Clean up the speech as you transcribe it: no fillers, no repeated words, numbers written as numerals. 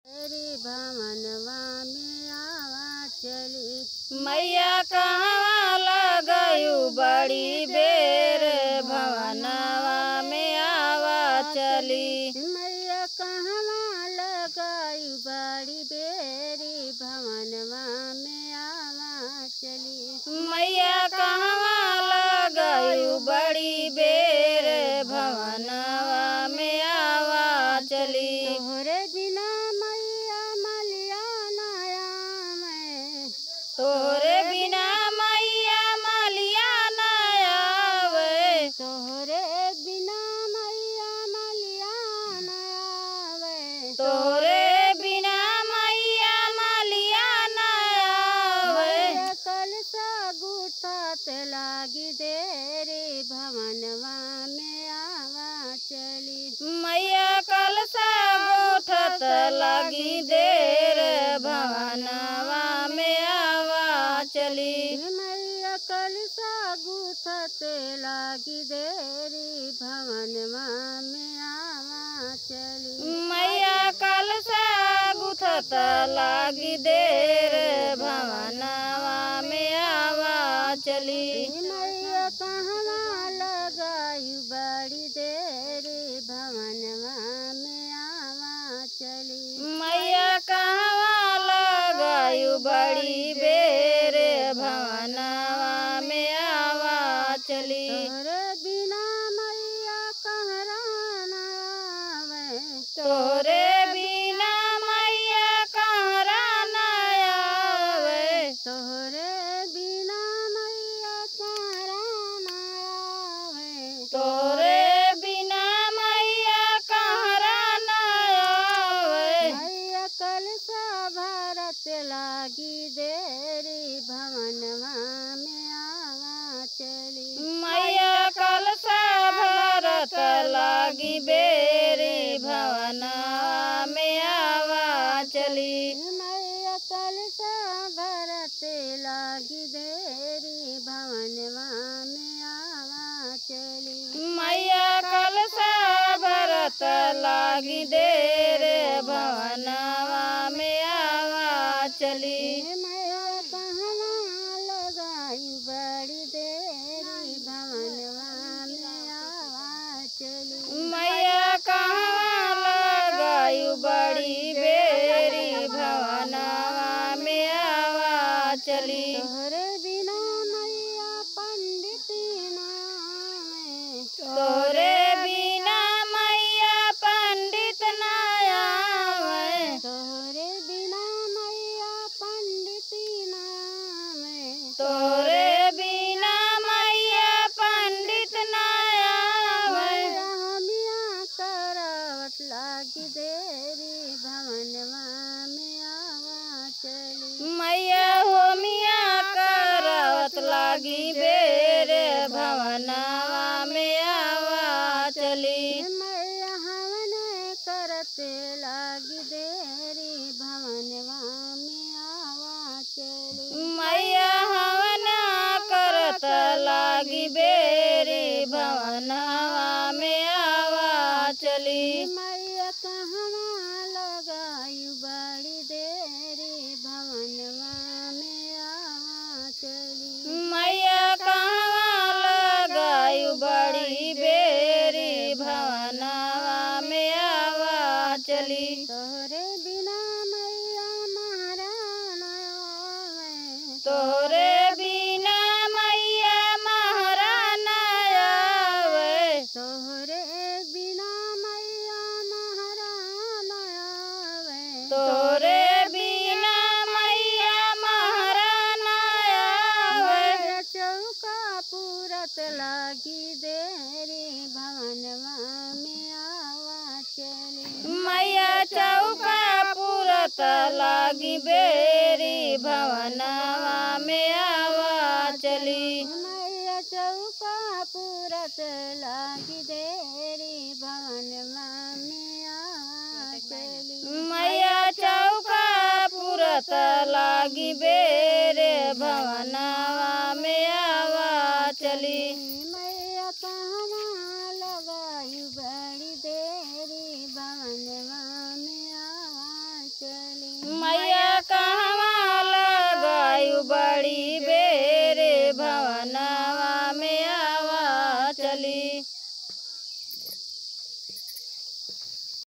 तेरी भवनवा में आवा चली। मैया कहवा लगयू बड़ी बेर भवनवा में आवा चली। मैया कहवा लगायू बड़ी बेरी भवनवा में आवा चली। मैया कहवा लगयू बड़ी बेर भवनवा में आवा चली। तोहरे बिना मैया मलिया नया में, तोहरे बिना मैया मलिया न आवे। तोहरे बिना मैया मलिया नया में, तोहरे बिना मैया मलिया न आवे। कलसा गुथत लागी देरी भवनवा में आवा चली। मैया कलसा गोठत लगी देर भवनवा में आवा चली। मैया कलसा गुथत लागी देरी भवनवा में आवा चली। मैया कलसा गुथत लगी देर भवनवा में आवा चली। मैया कहवा लगायू बड़ी देरी भवनवा में आवा चली। मैया कहवा लगयू बड़ी बेर भवनवा में आवा चली। तोहरे बिना मैया कहरा न आवे, तोहरे बिना मैया कहरा न आवे। तोहरे बिना मैया कहरा न आवे। तोहरे बिना मैया कहरा न आवे। मैया कलसा भरत लागी देरी भवनवा में आवा चली। मैया कलसा भरत लागी बेरी भवनवा में आवा चली। मैया कलसा भरत लागी देरी भवनवा में आवा चली। मैया कलसा भरत लागी देर भवनवा में आवा चली। मैया कहवा लगाई बड़ी देरी भवनवा में आवा चली। मैया कहवा लगयू बड़ी बेरी भवनवा में आवा चली। तोहरे बिना मैया पंडिती नामे, तोहरे बिना मैया पंडित न आवे। तोहरे बिना मैया पंडिती नामे, तोहरे बिना मैया पंडित न आवे। मैया हमिया करावत लागी देरी भवनवा में आवा चली। मैया होमिया करवत लागी बेर भवनवा में आवा चली। मैया हवन करते लागी देरी भवनवा में आवा चली। मैया हवन करत लागी बेरी भवनवा में आवा चली। मैया कहवा लगायू बड़ी देरी भवनवा में आवा चली। मैया कहवा लगयू बड़ी बेरी भवनवा में आवा चली। तोहरे बिना मैया महारान आवे, तोहरे बिना मैया महारान आवे। तोहरे बिना मैया महारान आवे। तोहरे बिना मैया महारान आवे। मैया चौका पूरत लागी देरी भवनवा में आवा चली। मैया चौका पूरत लागी बेरी भवनवा में आवा चली। मैया चौका पूरत लागी देरी भवनवा में आवा चली। मैया चौका पूरत लागी बेर भवनवा में आवा चली। मैया कहवा लगायू बड़ी देरी भवनवा में आवा चली मैया